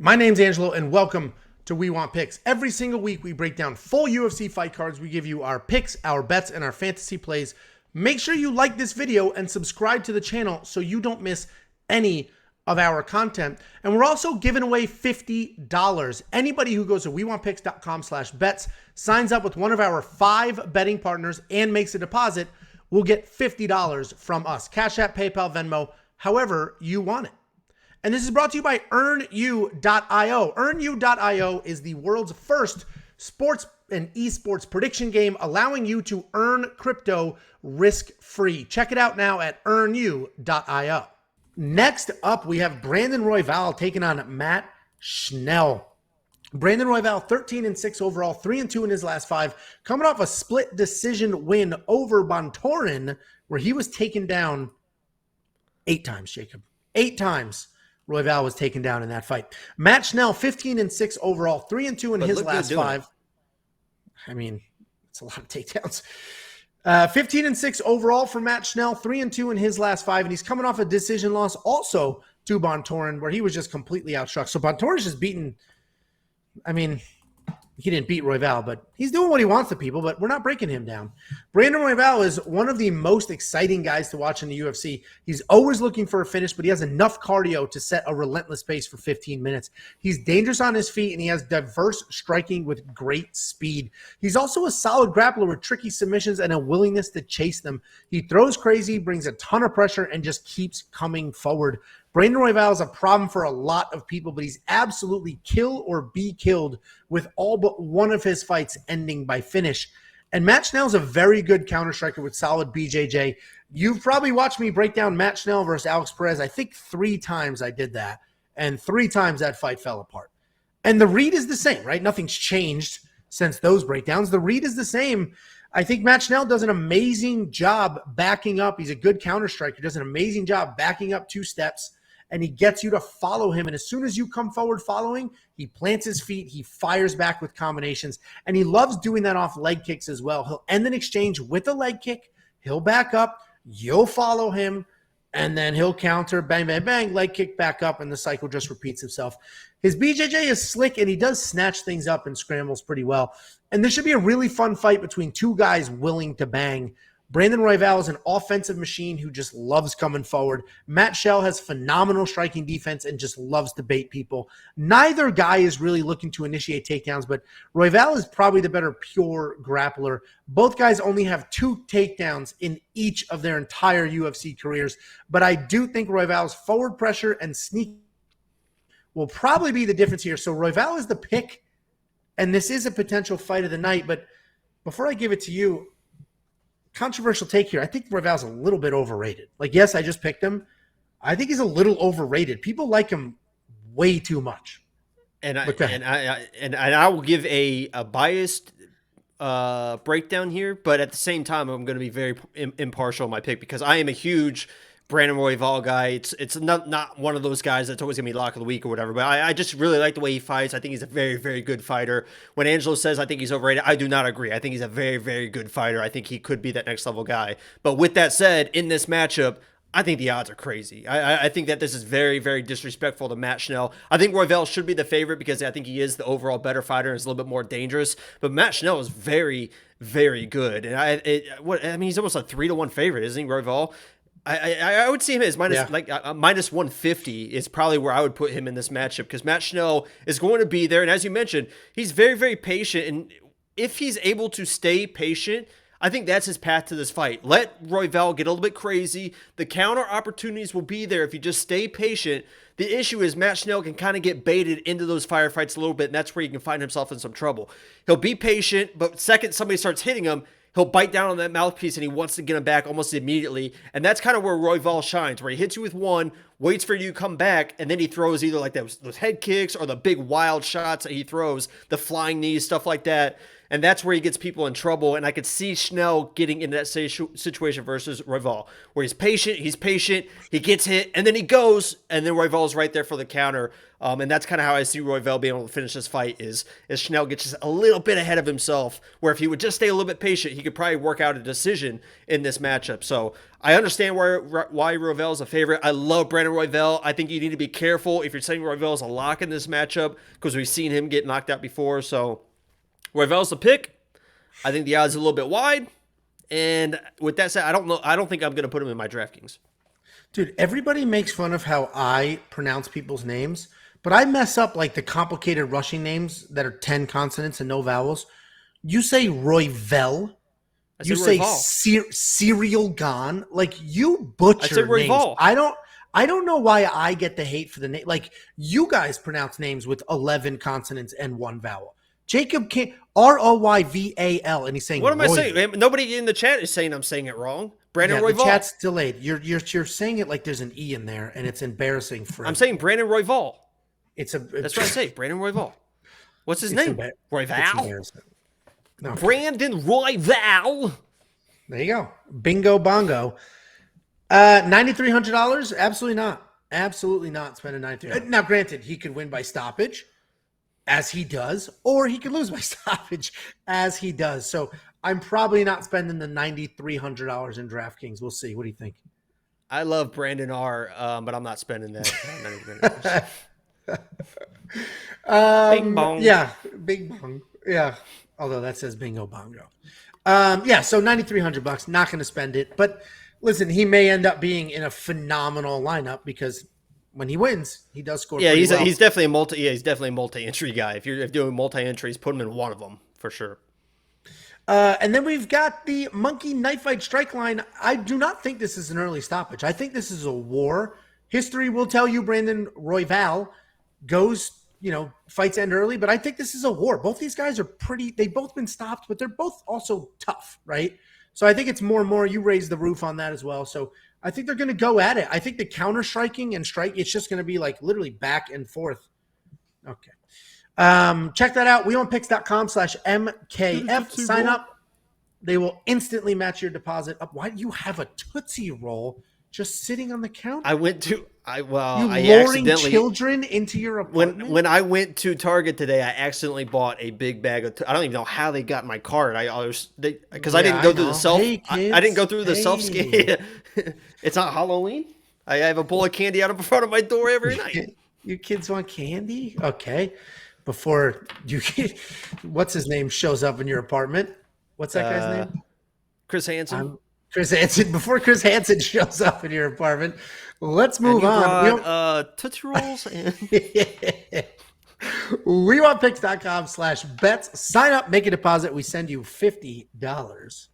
My name's Angelo, and welcome to We Want Picks. Every single week, we break down full UFC fight cards. We give you our picks, our bets, and our fantasy plays. Make sure you like this video and subscribe to the channel so you don't miss any of our content. And we're also giving away $50. Anybody who goes to wewantpicks.com/bets, signs up with one of our 5 betting partners, and makes a deposit, will get $50 from us. Cash App, PayPal, Venmo, however you want it. And this is brought to you by EarnU.io. EarnU.io is the world's first sports and esports prediction game, allowing you to earn crypto risk-free. Check it out now at EarnU.io. Next up, we have Brandon Royval taking on Matt Schnell. Brandon Royval, 13-6 overall, 3-2 in his last 5, coming off a split decision win over Bontorin, where he was taken down 8 times, Jacob. 8 times. Royval was taken down in that fight. Matt Schnell, 15-6 overall, 3-2 in his last 5. I mean, it's a lot of takedowns. 15-6 overall for Matt Schnell, 3-2 in his last 5, and he's coming off a decision loss also to Bontorin, where he was just completely outstruck. So Bontorin's just beaten. I mean, he didn't beat Royval, but he's doing what he wants to people, but we're not breaking him down. Brandon Royval is one of the most exciting guys to watch in the UFC. He's always looking for a finish, but he has enough cardio to set a relentless pace for 15 minutes. He's dangerous on his feet, and he has diverse striking with great speed. He's also a solid grappler with tricky submissions and a willingness to chase them. He throws crazy, brings a ton of pressure, and just keeps coming forward. Brandon Royval is a problem for a lot of people, but he's absolutely kill or be killed, with all but one of his fights ending by finish. And Matt Schnell is a very good counter striker with solid BJJ. You've probably watched me break down Matt Schnell versus Alex Perez. I think 3 times I did that, and 3 times that fight fell apart. And the read is the same, right? Nothing's changed since those breakdowns. The read is the same. I think Matt Schnell does an amazing job backing up. He's a good counter striker, does an amazing job backing up 2 steps, and he gets you to follow him. And as soon as you come forward following, he plants his feet, he fires back with combinations, and he loves doing that off leg kicks as well. He'll end an exchange with a leg kick, he'll back up, you'll follow him, and then he'll counter, bang, bang, bang, leg kick back up, and the cycle just repeats itself. His BJJ is slick, and he does snatch things up and scrambles pretty well. And this should be a really fun fight between 2 guys willing to bang. Brandon Royval is an offensive machine who just loves coming forward. Matt Schnell has phenomenal striking defense and just loves to bait people. Neither guy is really looking to initiate takedowns, but Royval is probably the better pure grappler. Both guys only have 2 takedowns in each of their entire UFC careers, but I do think Royval's forward pressure and sneak will probably be the difference here. So Royval is the pick, and this is a potential fight of the night. But before I give it to you, controversial take here. I think Royval's a little bit overrated. Like, yes, I just picked him. I think he's a little overrated. People like him way too much. And I will give a biased breakdown here, but at the same time, I'm going to be very impartial in my pick because I am a huge Brandon Royval guy. It's not one of those guys that's always gonna be lock of the week or whatever, but I just really like the way he fights. I think he's a very, very good fighter. When Angelo says I think he's overrated, I do not agree. I think he's a very, very good fighter. I think he could be that next level guy. But with that said, in this matchup, I think the odds are crazy. I think that this is very, very disrespectful to Matt Schnell. I think Royval should be the favorite because I think he is the overall better fighter and is a little bit more dangerous. But Matt Schnell is very, very good. And I mean, he's almost a 3-1 favorite, isn't he, Royval? I would see him as minus 150 is probably where I would put him in this matchup because Matt Schnell is going to be there. And as you mentioned, he's very, very patient. And if he's able to stay patient, I think that's his path to this fight. Let Royval get a little bit crazy. The counter opportunities will be there if you just stay patient. The issue is Matt Schnell can kind of get baited into those firefights a little bit, and that's where he can find himself in some trouble. He'll be patient, but second somebody starts hitting him, he'll bite down on that mouthpiece and he wants to get him back almost immediately. And that's kind of where Royval shines, where he hits you with one, waits for you to come back, and then he throws either like those head kicks or the big wild shots that he throws, the flying knees, stuff like that. And that's where he gets people in trouble. And I could see Schnell getting into that situation versus Royval, where he's patient, he gets hit, and then he goes, and then Royval's right there for the counter. And that's kind of how I see Royval being able to finish this fight is Schnell gets just a little bit ahead of himself, where if he would just stay a little bit patient, he could probably work out a decision in this matchup. So I understand why Royval is a favorite. I love Brandon Royval. I think you need to be careful if you're saying Royval is a lock in this matchup because we've seen him get knocked out before. So Royval's the pick. I think the odds are a little bit wide. And with that said, I don't know. I don't think I'm going to put him in my DraftKings. Dude, everybody makes fun of how I pronounce people's names, but I mess up like the complicated rushing names that are 10 consonants and no vowels. You say Royval. You say cereal gone. Like you butcher names. Royval. I don't know why I get the hate for the name. Like you guys pronounce names with 11 consonants and one vowel. Jacob can't Royval, and he's saying. What am I saying? Nobody in the chat is saying I'm saying it wrong. Brandon Royval. The chat's delayed. You're saying it like there's an E in there, and it's embarrassing for. I'm saying Brandon Royval. That's what I say. Brandon Royval. What's his name? Royval. No. Brandon Royval. There you go. Bingo bongo. $9,300? Absolutely not. Absolutely not spending $9,300. Now, granted, he could win by stoppage, as he does, or he could lose by stoppage, as he does. So I'm probably not spending the $9,300 in DraftKings. We'll see. What do you think? I love Brandon R, but I'm not spending that. Bing bong. Yeah, bing bong. Yeah. Although that says bingo bongo. So $9,300, not going to spend it. But listen, he may end up being in a phenomenal lineup because when he wins, he does score. Yeah, he's definitely a multi-entry guy. If you're doing multi-entries, put him in one of them for sure. And then we've got the Monkey Knife Fight strike line. I do not think this is an early stoppage. I think this is a war. History will tell you Brandon Royval goes, fights end early, but I think this is a war. Both these guys are they've both been stopped, but they're both also tough, right? So I think it's more and more. You raise the roof on that as well. So I think they're going to go at it. I think the counter striking and strike, it's just going to be like literally back and forth. Okay. Check that out. WeWantPicks.com/MKF. Sign up. They will instantly match your deposit up. Why do you have a Tootsie Roll just sitting on the counter? I luring children into your apartment? When I went to Target today, I accidentally bought a big bag of. I don't even know how they got my card. I didn't go through the self. I didn't go through the self scan. It's not Halloween. I have a bowl of candy out in front of my door every night. You kids want candy? Okay. Before what's his name shows up in your apartment? What's that guy's name? Chris Hansen. Chris Hansen. Before Chris Hansen shows up in your apartment, let's move on. Tootsie Rolls and WeWantPicks.com/bets. Sign up, make a deposit. We send you $50.